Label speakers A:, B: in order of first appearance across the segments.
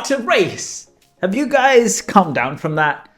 A: What a race! Have you guys calmed down from that?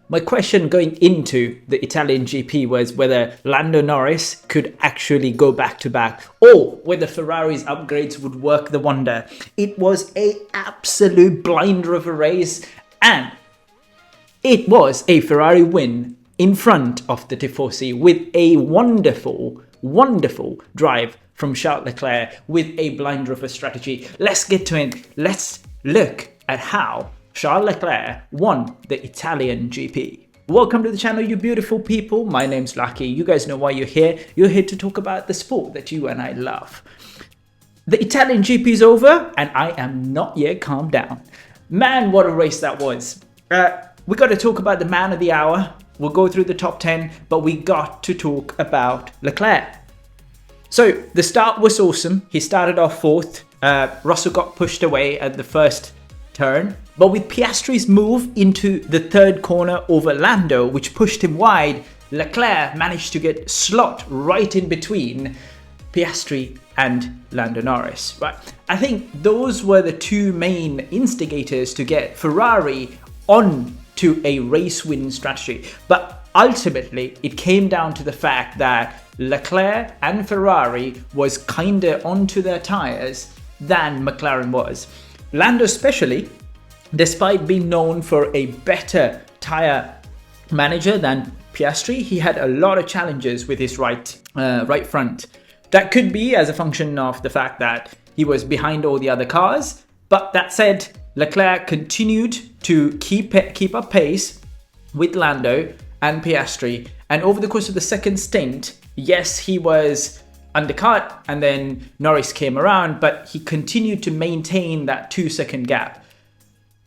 A: My question going into the Italian GP was whether Lando Norris could actually go back-to-back or whether Ferrari's upgrades would work the wonder. It was an absolute blinder of a race, and it was a Ferrari win in front of the Tifosi with a wonderful, wonderful drive from Charles Leclerc with a blinder of a strategy. Let's get to it. Let's look at how Charles Leclerc won the Italian GP. Welcome to the channel, you beautiful people. My name's Lucky. You guys know why you're here. You're here to talk about the sport that you and I love. The Italian GP is over, and I am not yet calmed down. Man, what a race that was. We got to talk about the man of the hour. We'll go through the top 10, but we got to talk about Leclerc. So the start was awesome. He started off fourth. Russell got pushed away at the first turn, but with Piastri's move into the third corner over Lando, which pushed him wide, Leclerc managed to get slot right in between Piastri and Lando Norris. Right? I think those were the two main instigators to get Ferrari on to a race win strategy. But ultimately, it came down to the fact that Leclerc and Ferrari was kinda onto their tires than McLaren was. Lando especially, despite being known for a better tire manager than Piastri, he had a lot of challenges with his right front. That could be as a function of the fact that he was behind all the other cars. But that said, Leclerc continued to keep up pace with Lando and Piastri. And over the course of the second stint, yes, he was undercut and then Norris came around, but he continued to maintain that 2-second gap.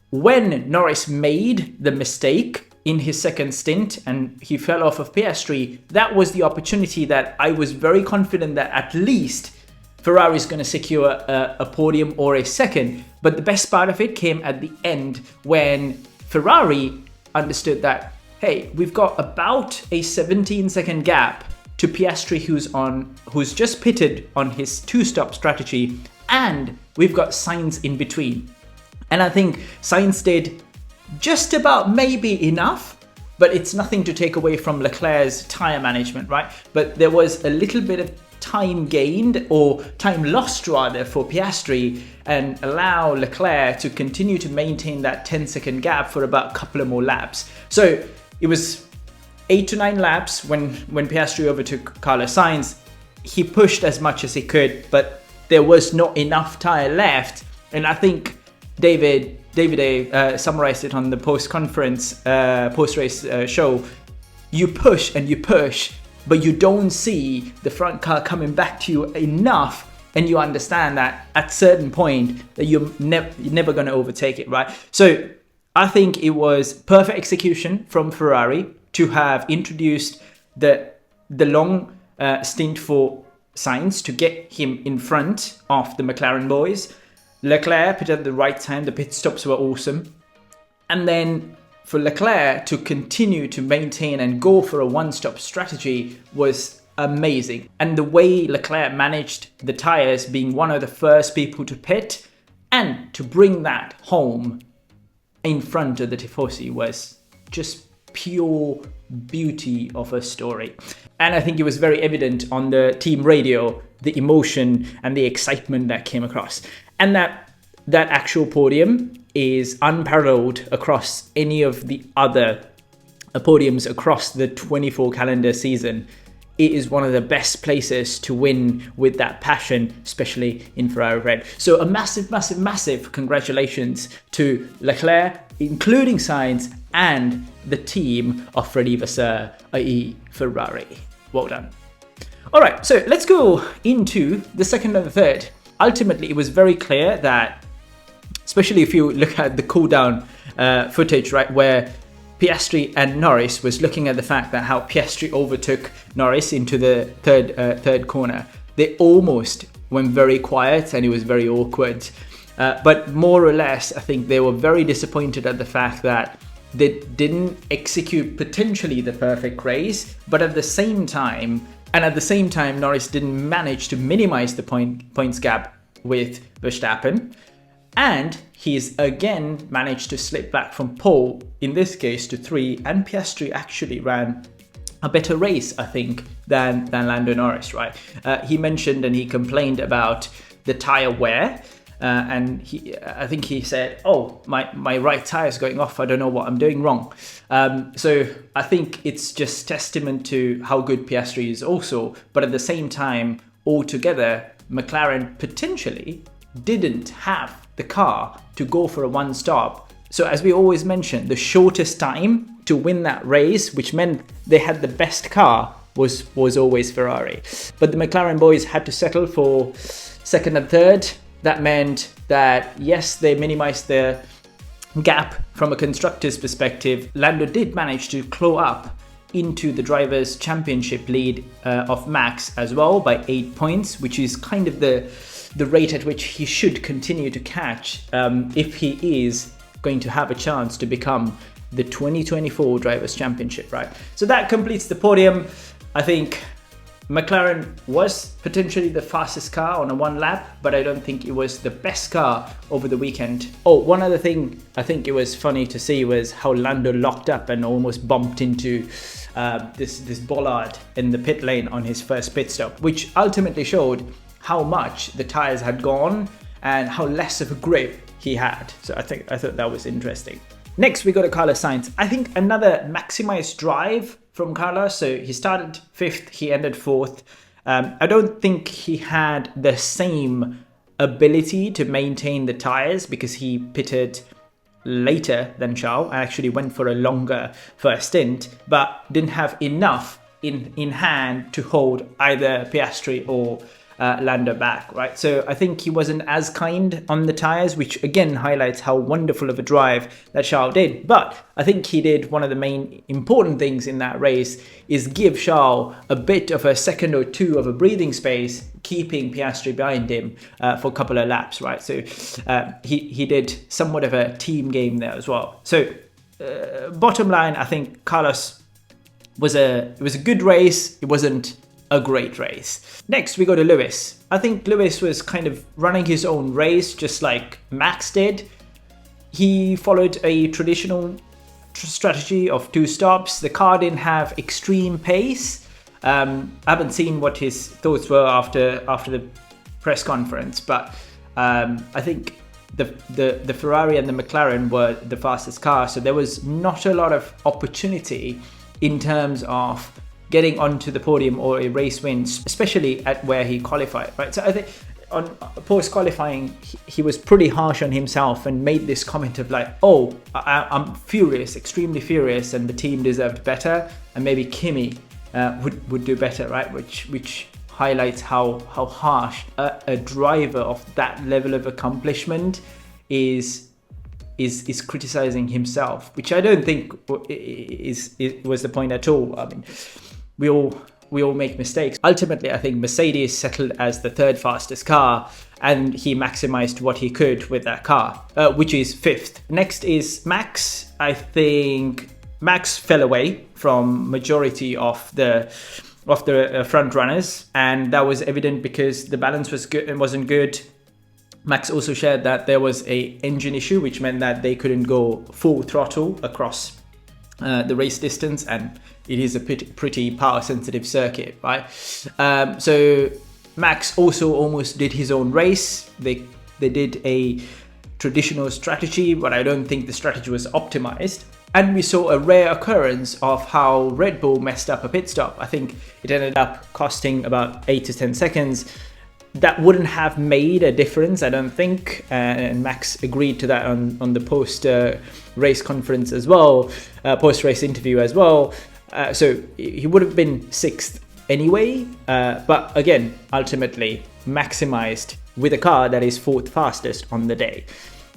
A: When Norris made the mistake in his second stint and he fell off of Piastri, that was the opportunity that I was very confident that at least Ferrari is going to secure a podium or a second. But the best part of it came at the end when Ferrari understood that, hey, we've got about a 17-second gap to Piastri, who's just pitted on his two-stop strategy, and we've got Sainz in between. And I think Sainz did just about maybe enough, but it's nothing to take away from Leclerc's tire management, right? But there was a little bit of time gained, or time lost rather, for Piastri, and allow Leclerc to continue to maintain that 10-second gap for about a couple of more laps. So it was 8 to 9 laps when Piastri overtook Carlos Sainz. He pushed as much as he could, but there was not enough tire left. And I think David summarized it on the post-race show. You push and you push, but you don't see the front car coming back to you enough, and you understand that at certain point that you're never going to overtake it, right? So I think it was perfect execution from Ferrari to have introduced the long stint for Sainz to get him in front of the McLaren boys. Leclerc pitted at the right time. The pit stops were awesome. And then for Leclerc to continue to maintain and go for a one-stop strategy was amazing. And the way Leclerc managed the tires, being one of the first people to pit and to bring that home in front of the Tifosi, was just pure beauty of a story. And I think it was very evident on the team radio, the emotion and the excitement that came across. And that actual podium is unparalleled across any of the other podiums across the 24 calendar season. It is one of the best places to win with that passion, especially in Ferrari red. So a massive, massive, massive congratulations to Leclerc, including Sainz, and the team of Freddy Vasseur, i.e. Ferrari. Well done. All right, so let's go into the second and the third. Ultimately, it was very clear that, especially if you look at the cool-down footage, right, where Piastri and Norris was looking at the fact that how Piastri overtook Norris into the third corner. They almost went very quiet and it was very awkward. But more or less, I think they were very disappointed at the fact that they didn't execute potentially the perfect race, but at the same time, Norris didn't manage to minimize the points gap with Verstappen. And he's again managed to slip back from pole, in this case to 3, and Piastri actually ran a better race, I think, than Lando Norris, right? He mentioned and he complained about the tire wear, and I think he said, oh, my right tire is going off, I don't know what I'm doing wrong. So I think it's just testament to how good Piastri is also, but at the same time, altogether, McLaren potentially didn't have the car to go for a one stop. So as we always mention, the shortest time to win that race, which meant they had the best car, was always Ferrari. But the McLaren boys had to settle for second and third. That meant that, yes, they minimized the gap from a constructor's perspective. Lando did manage to claw up into the Drivers' Championship lead of Max as well by 8 points, which is kind of the rate at which he should continue to catch if he is going to have a chance to become the 2024 Drivers' Championship, right? So that completes the podium. I think McLaren was potentially the fastest car on a one lap, but I don't think it was the best car over the weekend. Oh, one other thing I think it was funny to see was how Lando locked up and almost bumped into this bollard in the pit lane on his first pit stop, which ultimately showed how much the tires had gone and how less of a grip he had. So I thought that was interesting. Next, we got to Carlos Sainz. I think another maximized drive from Carlos. So he started 5th, he ended 4th. I don't think he had the same ability to maintain the tires because he pitted later than Charles. I actually went for a longer first stint, but didn't have enough in hand to hold either Piastri or Lando back, right? So I think he wasn't as kind on the tires, which again highlights how wonderful of a drive that Charles did. But I think he did one of the main important things in that race is give Charles a bit of a second or two of a breathing space, keeping Piastri behind him for a couple of laps, right? So he did somewhat of a team game there as well. So bottom line, I think Carlos it was a good race. It wasn't a great race. Next, we go to Lewis. I think Lewis was kind of running his own race, just like Max did. He followed a traditional strategy of 2 stops. The car didn't have extreme pace. I haven't seen what his thoughts were after the press conference, but I think the Ferrari and the McLaren were the fastest car, so there was not a lot of opportunity in terms of getting onto the podium or a race win, especially at where he qualified, right? So I think on post-qualifying, he was pretty harsh on himself and made this comment of like, oh, I'm furious, extremely furious, and the team deserved better, and maybe Kimi would do better, right? Which highlights how harsh a driver of that level of accomplishment is criticizing himself, which I don't think was the point at all. I mean, we all make mistakes. Ultimately, I think Mercedes settled as the 3rd fastest car, and he maximized what he could with that car, which is 5th. Next is Max. I think Max fell away from majority of the front runners, and that was evident because the balance wasn't good. Max also shared that there was a engine issue, which meant that they couldn't go full throttle across the race distance, and it is a pretty power sensitive circuit, right? So Max also almost did his own race. They did a traditional strategy, but I don't think the strategy was optimized. And we saw a rare occurrence of how Red Bull messed up a pit stop. I think it ended up costing about 8 to 10 seconds. That wouldn't have made a difference, I don't think. And Max agreed to that on the post-race conference as well, post-race interview as well. So he would have been 6th anyway. But again, ultimately maximized with a car that is 4th fastest on the day.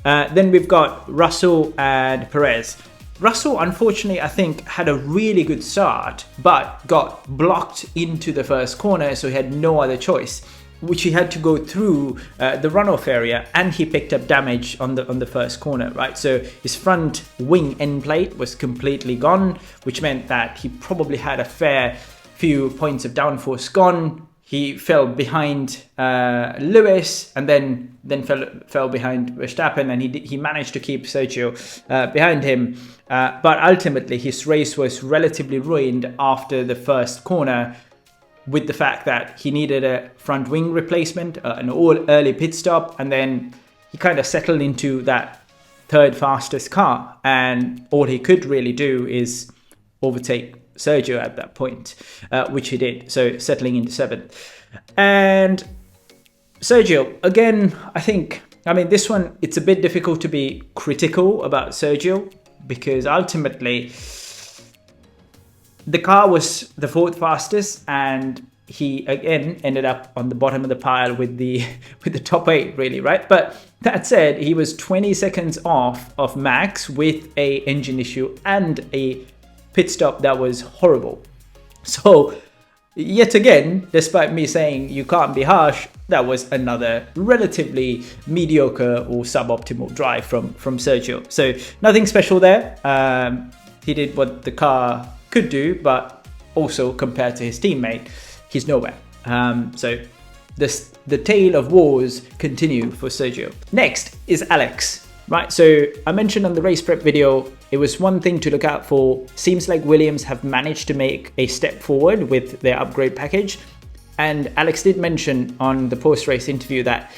A: Then we've got Russell and Perez. Russell, unfortunately, I think had a really good start, but got blocked into the first corner, so he had no other choice, which he had to go through the runoff area, and he picked up damage on the first corner, right? So his front wing end plate was completely gone, which meant that he probably had a fair few points of downforce gone. he fell behind Lewis, and then fell behind Verstappen, and he managed to keep Sergio behind him. But ultimately, his race was relatively ruined after the first corner, with the fact that he needed a front wing replacement, an early pit stop, and then he kind of settled into that third fastest car, and all he could really do is overtake Sergio at that point, which he did, so settling into 7th. And Sergio, again, I mean, this one, it's a bit difficult to be critical about Sergio, because ultimately the car was the 4th fastest, and he again ended up on the bottom of the pile with the top 8, really, right? But that said, he was 20 seconds off of Max with a engine issue and a pit stop that was horrible. So yet again, despite me saying you can't be harsh, that was another relatively mediocre or suboptimal drive from Sergio. So nothing special there. He did what the car could do, but also compared to his teammate, he's nowhere. So the tale of woes continue for Sergio. Next is Alex. Right, so I mentioned on the race prep video, it was one thing to look out for. Seems like Williams have managed to make a step forward with their upgrade package. And Alex did mention on the post-race interview that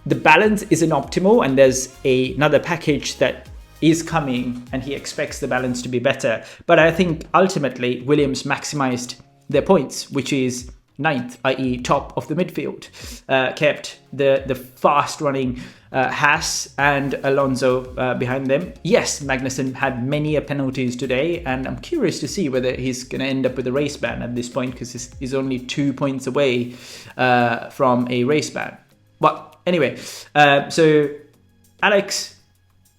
A: the balance isn't optimal, and there's another package that is coming, and he expects the balance to be better. But I think ultimately Williams maximized their points, which is 9th, i.e. top of the midfield, kept the fast-running Haas and Alonso behind them. Yes, Magnussen had many penalties today, and I'm curious to see whether he's going to end up with a race ban at this point, because he's only 2 points away from a race ban. But anyway, so Alex,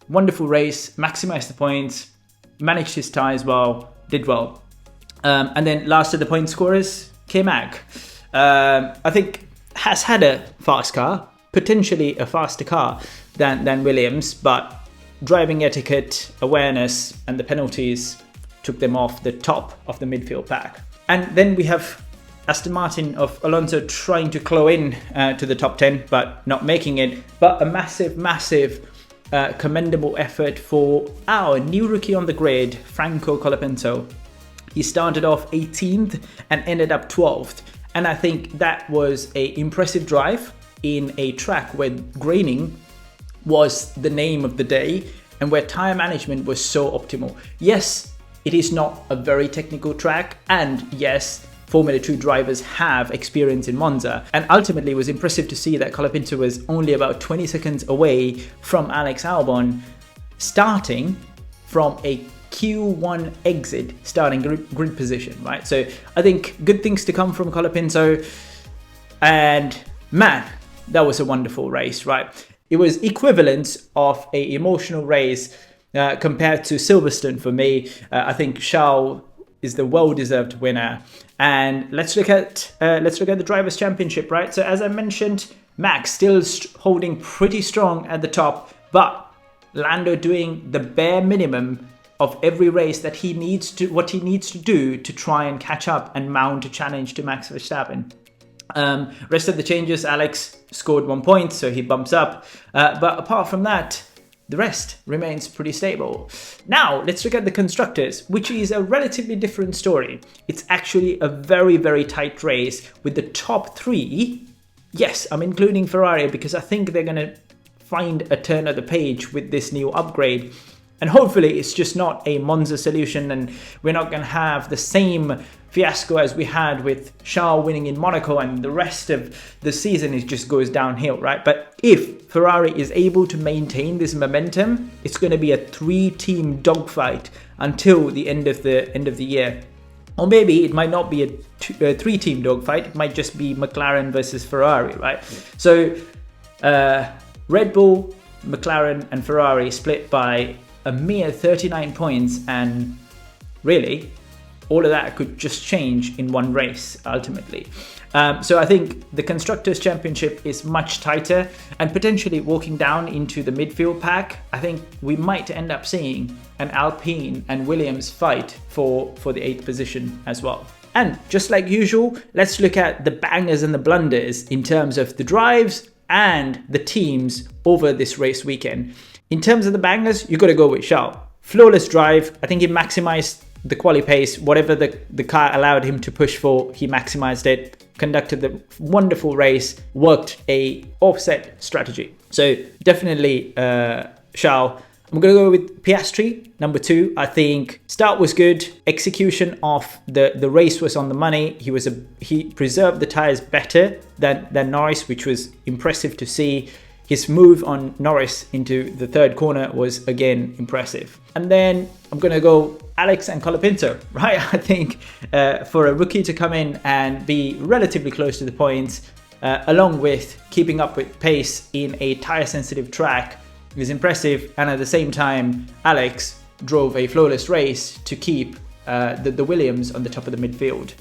A: wonderful race, maximized the points, managed his tyres well, did well. And then last of the point scorers, K-Mag. I think has had a fast car, potentially a faster car than Williams, but driving etiquette, awareness, and the penalties took them off the top of the midfield pack. And then we have Aston Martin of Alonso trying to claw in to the top 10, but not making it. But a massive commendable effort for our new rookie on the grid, Franco Colapinto. He started off 18th and ended up 12th. And I think that was an impressive drive in a track where graining was the name of the day and where tire management was so optimal. Yes, it is not a very technical track, and yes, Formula 2 drivers have experience in Monza, and ultimately it was impressive to see that Colapinto was only about 20 seconds away from Alex Albon, starting from a Q1 exit starting grid position, right? So I think good things to come from Colapinto, and man, that was a wonderful race, right? It was equivalent of an emotional race compared to Silverstone for me. I think Charles is the well-deserved winner. And let's look at the Drivers' Championship, right? So as I mentioned, Max still holding pretty strong at the top, but Lando doing the bare minimum of every race that he needs to do to try and catch up and mount a challenge to Max Verstappen. Rest of the changes, Alex scored 1 point, so he bumps up. But apart from that, the rest remains pretty stable. Now, let's look at the Constructors, which is a relatively different story. It's actually a very tight race with the top 3. Yes, I'm including Ferrari because I think they're going to find a turn of the page with this new upgrade. And hopefully it's just not a Monza solution and we're not going to have the same fiasco as we had with Charles winning in Monaco and the rest of the season it just goes downhill, right? But if Ferrari is able to maintain this momentum, it's going to be a 3-team dogfight until the end of the year. Or maybe it might not be a 3-team dogfight, it might just be McLaren versus Ferrari, right? So Red Bull, McLaren and Ferrari split by a mere 39 points, and really all of that could just change in one race ultimately. So I think the Constructors' Championship is much tighter, and potentially walking down into the midfield pack, I think we might end up seeing an Alpine and Williams fight for the 8th position as well. And just like usual, let's look at the bangers and the blunders in terms of the drives and the teams over this race weekend. In terms of the bangers, you got to go with Charles. Flawless drive. I think he maximized the quali pace. Whatever the car allowed him to push for, he maximized it. Conducted the wonderful race. Worked a offset strategy. So definitely Charles. I'm going to go with Piastri, number 2. I think start was good. Execution of the race was on the money. He preserved the tires better than Norris, which was impressive to see. His move on Norris into the third corner was again impressive. And then I'm going to go Alex and Colapinto, right? I think for a rookie to come in and be relatively close to the points, along with keeping up with pace in a tire sensitive track, is impressive. And at the same time, Alex drove a flawless race to keep the Williams on the top of the midfield.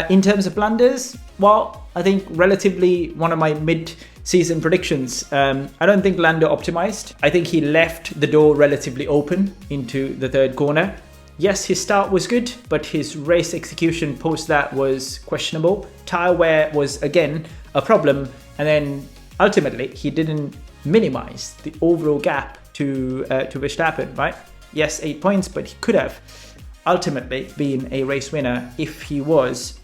A: In terms of blunders, well, I think relatively one of my mid-season predictions. I don't think Lando optimized. I think he left the door relatively open into the third corner. Yes, his start was good, but his race execution post that was questionable. Tire wear was again a problem, and then ultimately he didn't minimize the overall gap to Verstappen, right? Yes, 8 points, but he could have ultimately been a race winner if he was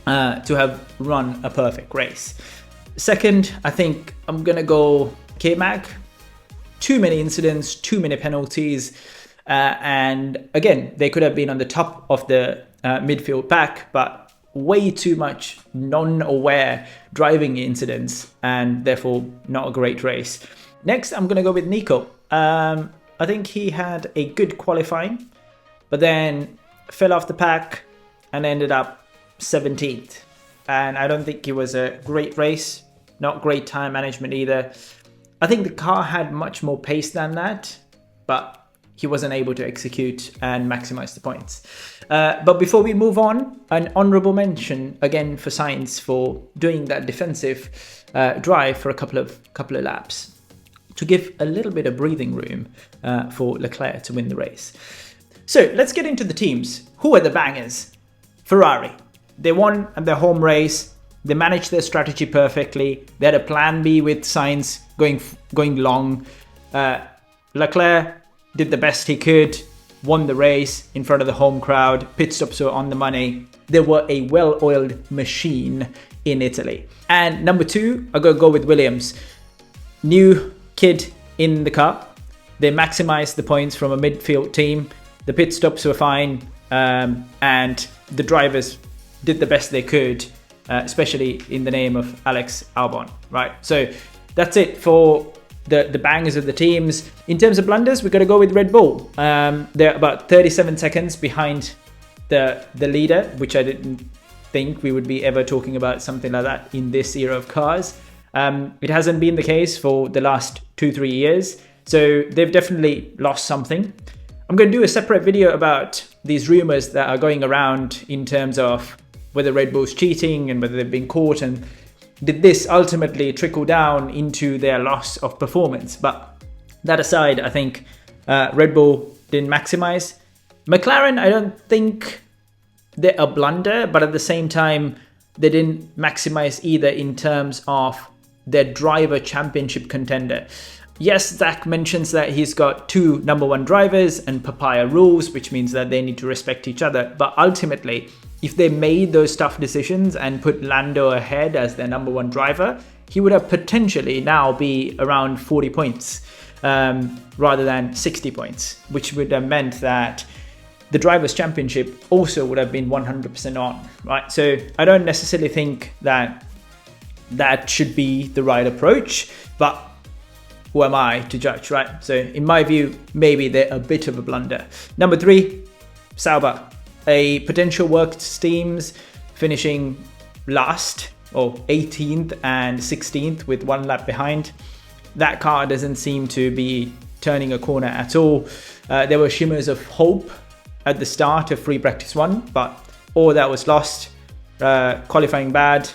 A: to have run a perfect race. Second, I think I'm gonna go K-Mag. Too many incidents, too many penalties, and again, they could have been on the top of the midfield pack, but way too much non-aware driving incidents, and therefore not a great race. Next, I'm gonna go with Nico. I think he had a good qualifying, but then fell off the pack and ended up 17th. And I don't think it was a great race, not great time management either. I think the car had much more pace than that, but he wasn't able to execute and maximize the points. But before we move on, an honorable mention again for Sainz for doing that defensive drive for a couple of laps to give a little bit of breathing room for Leclerc to win the race. So let's get into the teams. Who are the bangers? Ferrari. They won at their home race. They managed their strategy perfectly. They had a plan B with Sainz going long. Leclerc did the best he could, won the race in front of the home crowd. Pit stops were on the money. They were a well-oiled machine in Italy. And number 2, I'm going to go with Williams. New kid in the car. They maximized the points from a midfield team. The pit stops were fine, and the drivers did the best they could, especially in the name of Alex Albon, right? So that's it for the bangers of the teams. In terms of blunders, we're going to go with Red Bull. They're about 37 seconds behind the leader, which I didn't think we would be ever talking about something like that in this era of cars. It hasn't been the case for the last 2-3 years, so they've definitely lost something. I'm going to do a separate video about these rumors that are going around in terms of whether Red Bull's cheating and whether they've been caught, and did this ultimately trickle down into their loss of performance. But that aside, I think Red Bull didn't maximize. McLaren, I don't think they're a blunder, but at the same time, they didn't maximize either in terms of their driver championship contender. Yes, Zach mentions that he's got 2 number 1 drivers and papaya rules, which means that they need to respect each other. But ultimately, if they made those tough decisions and put Lando ahead as their number 1 driver, he would have potentially now be around 40 points rather than 60 points, which would have meant that the Drivers' Championship also would have been 100% on, right? So I don't necessarily think that that should be the right approach, but who am I to judge, right? So in my view, maybe they're a bit of a blunder. Number 3, Sauber. A potential works teams finishing last, or 18th and 16th with 1 lap behind. That car doesn't seem to be turning a corner at all. There were shimmers of hope at the start of free practice 1, but all that was lost. Qualifying bad,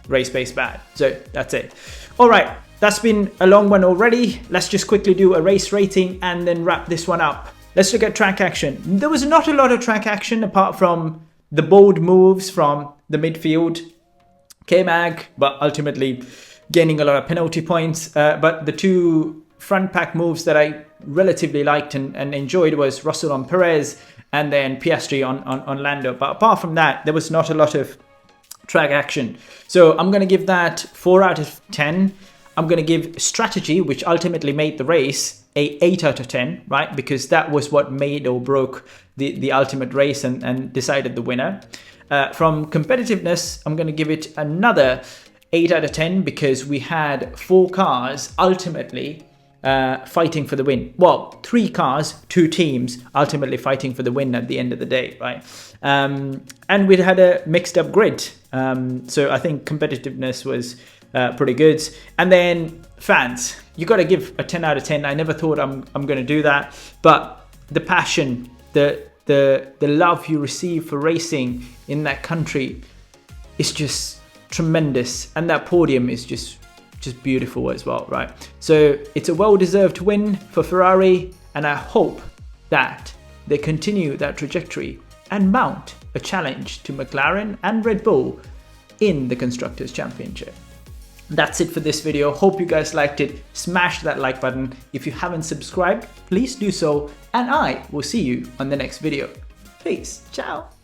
A: race pace bad. So that's it. All right, that's been a long one already. Let's just quickly do a race rating and then wrap this one up. Let's look at track action. There was not a lot of track action apart from the bold moves from the midfield, K-Mag, but ultimately gaining a lot of penalty points. But the two front pack moves that I relatively liked and enjoyed was Russell on Perez and then Piastri on Lando. But apart from that, there was not a lot of track action. So I'm going to give that 4 out of 10. I'm going to give strategy, which ultimately made the race, a 8 out of 10, right? Because that was what made or broke the ultimate race and decided the winner. From competitiveness, I'm going to give it another 8 out of 10 because we had 4 cars ultimately fighting for the win. Well, 3 cars, 2 teams ultimately fighting for the win at the end of the day, right? And we had a mixed up grid. So I think competitiveness was pretty good. And then fans, you got to give a 10 out of 10. I never thought I'm going to do that, but the passion, the love you receive for racing in that country is just tremendous, and that podium is just beautiful as well, right? So it's a well-deserved win for Ferrari, and I hope that they continue that trajectory and mount a challenge to McLaren and Red Bull in the Constructors' Championship. That's it for this video. Hope you guys liked it. Smash that like button. If you haven't subscribed, please do so, and I will see you on the next video. Peace. Ciao.